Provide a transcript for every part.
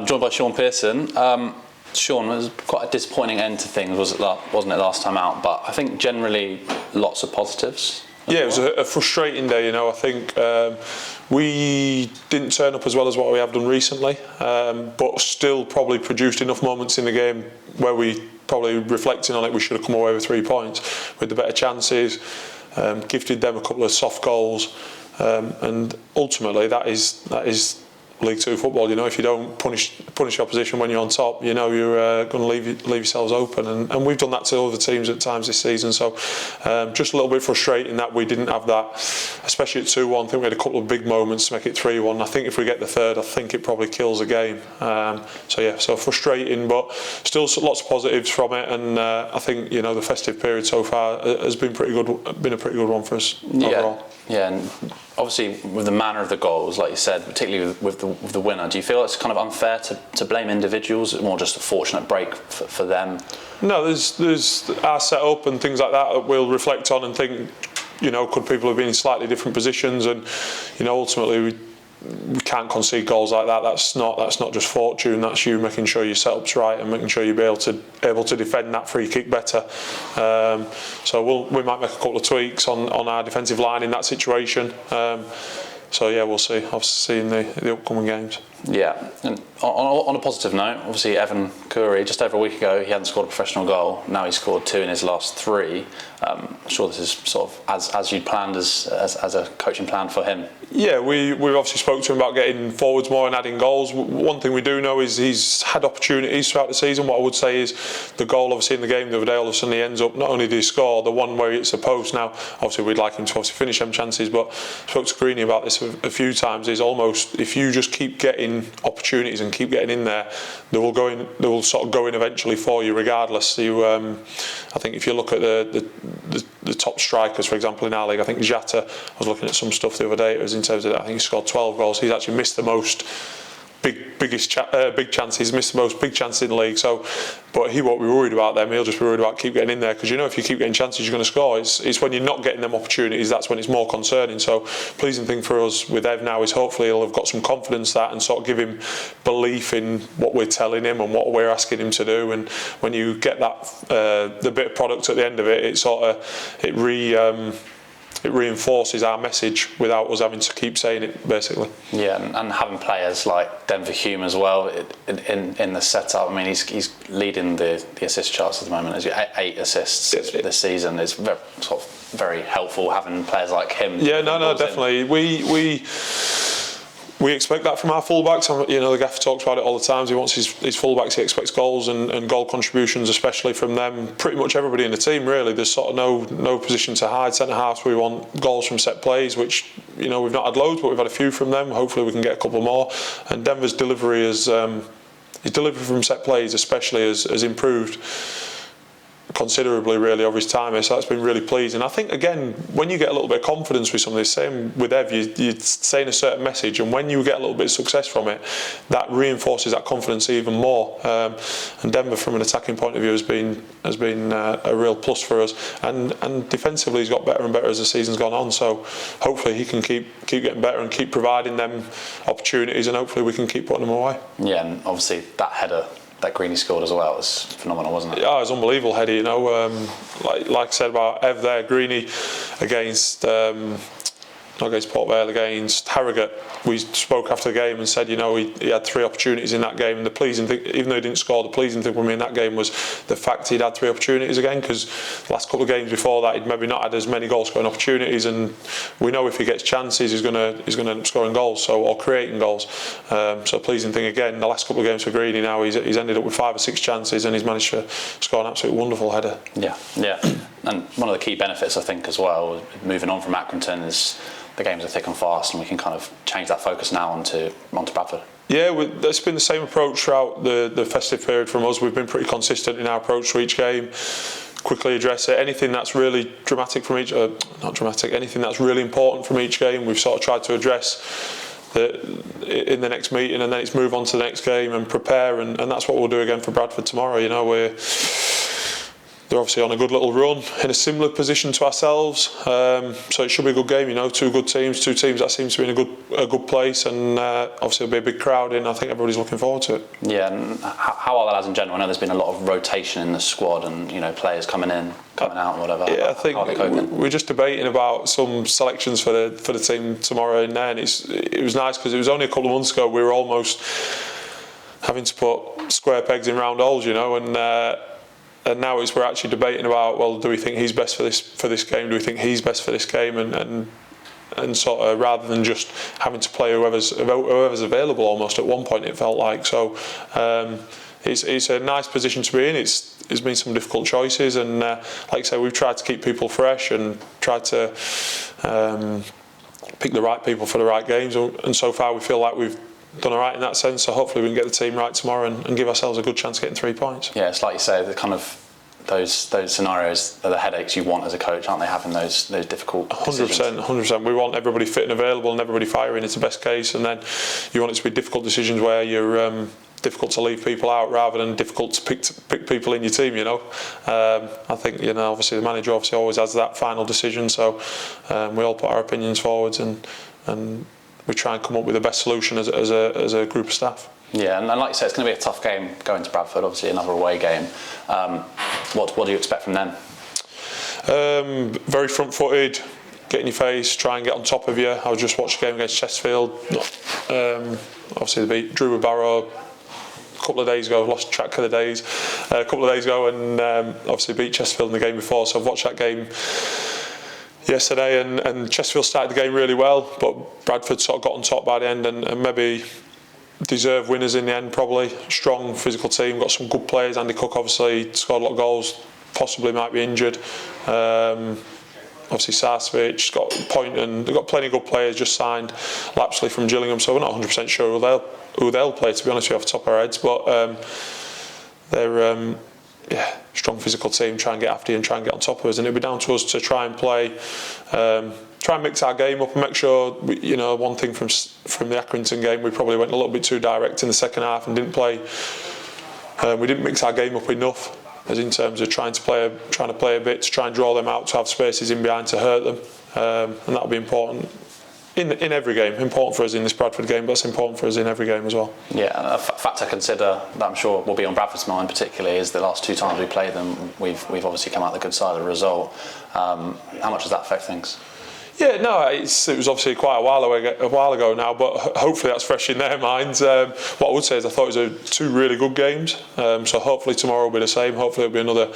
Joined by Shaun Pearson. Shaun, it was quite a disappointing end to things, wasn't it, last time out? But I think generally lots of positives. Yeah, it was a frustrating day. I think we didn't turn up as well as what we have done recently, but still probably produced enough moments in the game where we probably, reflecting on it, we should have come away with 3 points with the better chances. Gifted them a couple of soft goals, and ultimately that is League Two football. If you don't punish your opposition when you're on top, you're going to leave yourselves open, and we've done that to other teams at times this season. So just a little bit frustrating that we didn't have that, especially at 2-1. I think we had a couple of big moments to make it 3-1. I think if we get the third, I think it probably kills the game. So frustrating, but still lots of positives from it, and I think the festive period so far has been a pretty good one for us overall. Yeah, and obviously with the manner of the goals, like you said, particularly with the winner, do you feel it's kind of unfair to blame individuals? It's more just a fortunate break for them? No, there's our setup and things like that we'll reflect on and think, could people have been in slightly different positions? And ultimately we can't concede goals like that. That's not just fortune. That's you making sure your setup's right and making sure you'll be able to defend that free kick better. So we might make a couple of tweaks on our defensive line in that situation. We'll see. Obviously, in the upcoming games. Yeah, and on a positive note, obviously Evan Curry, just over a week ago, he hadn't scored a professional goal. Now he's scored 2 in his last 3. I'm sure this is sort of as you'd planned as a coaching plan for him. Yeah, we've obviously spoke to him about getting forwards more and adding goals. One thing we do know is he's had opportunities throughout the season. What I would say is the goal, obviously, in the game the other day, all of a sudden he ends up, not only did he score, the one where it's a post. Now, obviously, we'd like him to obviously finish them chances, but I spoke to Greeny about this a few times, is almost, if you just keep getting opportunities and keep getting in there, they will sort of go in eventually for you regardless. I think if you look at the top strikers, for example, in our league, I think Jata, I was looking at some stuff the other day, it was in terms of, I think he scored 12 goals. He's actually missed the most big chances, missed the most big chances in the league. So, but he won't be worried about them. He'll just be worried about keep getting in there, because if you keep getting chances, you're going to score. It's when you're not getting them opportunities, that's when it's more concerning. So, pleasing thing for us with Ev now is hopefully he'll have got some confidence and sort of give him belief in what we're telling him and what we're asking him to do. And when you get that the bit of product at the end of it, it reinforces our message without us having to keep saying it, basically. Yeah, and having players like Denver Hume as well in the setup. I mean, he's leading the assist charts at the moment. As 8 assists this season. It's very helpful having players like him. Yeah, no, definitely. We expect that from our fullbacks. The gaffer talks about it all the time. He wants his fullbacks. He expects goals and goal contributions, especially from them. Pretty much everybody in the team, really. There's sort of no position to hide. Centre halves, we want goals from set plays, which we've not had loads, but we've had a few from them. Hopefully, we can get a couple more. And Denver's delivery his delivery from set plays, especially, has improved considerably, really, over his time here. So that's been really pleasing. I think, again, when you get a little bit of confidence with somebody, same with Ev, you're saying a certain message, and when you get a little bit of success from it, that reinforces that confidence even more. And Denver, from an attacking point of view, has been a real plus for us. And defensively, he's got better and better as the season's gone on. So hopefully he can keep getting better and keep providing them opportunities, and hopefully we can keep putting them away. Yeah, and obviously that header that Greeny scored as well was phenomenal, wasn't it? Yeah, it was unbelievable header. Like I said about Ev there, Greeny against not against Port Vale, against Harrogate. We spoke after the game and said, he had 3 opportunities in that game, and the pleasing thing, even though he didn't score, the pleasing thing for me in that game was the fact he'd had 3 opportunities again, because the last couple of games before that he'd maybe not had as many goal scoring opportunities, and we know if he gets chances he's going to end up scoring goals, or creating goals. So pleasing thing again, the last couple of games for Greeny now, he's ended up with 5 or 6 chances, and he's managed to score an absolutely wonderful header. Yeah. And one of the key benefits, I think, as well, moving on from Accrington, is the games are thick and fast, and we can kind of change that focus now onto Bradford. Yeah, it's been the same approach throughout the festive period from us. We've been pretty consistent in our approach to each game. Quickly address it. Anything that's really dramatic from anything that's really important from each game, we've sort of tried to address in the next meeting, and then it's move on to the next game and prepare, and that's what we'll do again for Bradford tomorrow. they're obviously on a good little run in a similar position to ourselves, so it should be a good game. Two good teams, two teams that seem to be in a good place, and obviously there'll be a big crowd in. I think everybody's looking forward to it. Yeah, and how are the lads in general? I know there's been a lot of rotation in the squad, and players coming in, coming out, and whatever. Yeah, I think we're just debating about some selections for the team tomorrow in there, and it was nice because it was only a couple of months ago we were almost having to put square pegs in round holes, and now we're actually debating about, well, do we think he's best for this game? Do we think he's best for this game? And sort of, rather than just having to play whoever's available, almost at one point it felt like. So it's a nice position to be in. It's been some difficult choices, and like I say, we've tried to keep people fresh and tried to pick the right people for the right games. And so far we feel like we've done all right in that sense, so hopefully we can get the team right tomorrow and give ourselves a good chance of getting 3 points. Yeah, it's like you say, the kind of those scenarios are the headaches you want as a coach, aren't they? Having those difficult decisions. 100%. We want everybody fit and available and everybody firing. It's the best case, and then you want it to be difficult decisions where you're difficult to leave people out rather than difficult to pick people in your team. I think obviously the manager always has that final decision, so we all put our opinions forwards and we try and come up with the best solution as a group of staff. Yeah, and like you said, it's going to be a tough game going to Bradford, obviously another away game. What do you expect from them? Very front-footed, get in your face, try and get on top of you. I was just watching a game against Chesterfield. Obviously they beat Drew Barrow a couple of days ago. I've lost track of the days. A couple of days ago, and obviously beat Chesterfield in the game before. So I've watched that game yesterday, and Chesterfield started the game really well, but Bradford sort of got on top by the end, and maybe deserved winners in the end. Probably strong physical team, got some good players. Andy Cook obviously scored a lot of goals, possibly might be injured. Obviously Sarsfield got a point, and they've got plenty of good players. Just signed Lapsley from Gillingham, so we're not 100% sure who they'll play, to be honest with you, off the top of our heads, but they're strong physical team, try and get after you and try and get on top of us, and it'll be down to us to try and play, try and mix our game up and make sure one thing from the Accrington game, we probably went a little bit too direct in the second half and didn't play. We didn't mix our game up enough, as in terms of trying to play a bit, to try and draw them out, to have spaces in behind to hurt them, and that'll be important in every game. Important for us in this Bradford game, but it's important for us in every game as well. Yeah, a fact to consider that I'm sure will be on Bradford's mind particularly is the last 2 times we played them, we've obviously come out the good side of the result. How much does that affect things? Yeah, no, it was obviously quite a while ago now, but hopefully that's fresh in their minds. What I would say is I thought it was 2 really good games, so hopefully tomorrow will be the same. Hopefully it'll be another.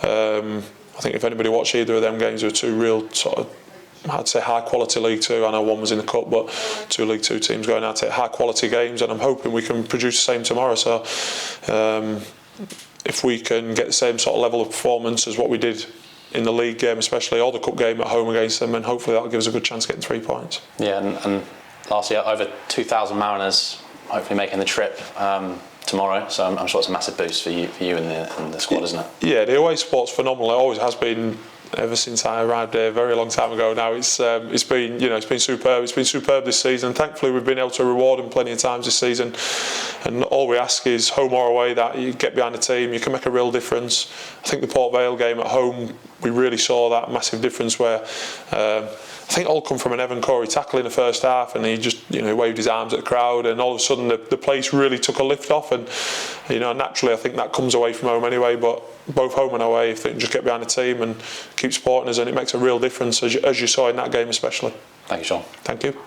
I think if anybody watched either of them games, there were 2 real sort of, I'd say, high quality League Two. I know one was in the Cup, but 2 League Two teams going out to high quality games, and I'm hoping we can produce the same tomorrow. So if we can get the same sort of level of performance as what we did in the league game, especially, or the cup game at home against them, and hopefully that'll give us a good chance of getting 3 points. Yeah, and last year over 2,000 Mariners hopefully making the trip tomorrow, so I'm sure it's a massive boost for you and the squad, isn't it? Yeah, the away sport's phenomenal. It always has been ever since I arrived there a very long time ago now. It's been superb. It's been superb this season. Thankfully we've been able to reward them plenty of times this season, and all we ask is, home or away, that you get behind the team, you can make a real difference. I think the Port Vale game at home, we really saw that massive difference where I think it all come from an Evan Corey tackle in the first half, and he just waved his arms at the crowd, and all of a sudden the place really took a lift off, and naturally I think that comes away from home anyway, but both home and away, if they can just get behind the team and keep supporting us, and it makes a real difference, as you saw in that game especially. Thank you, Shaun. Thank you.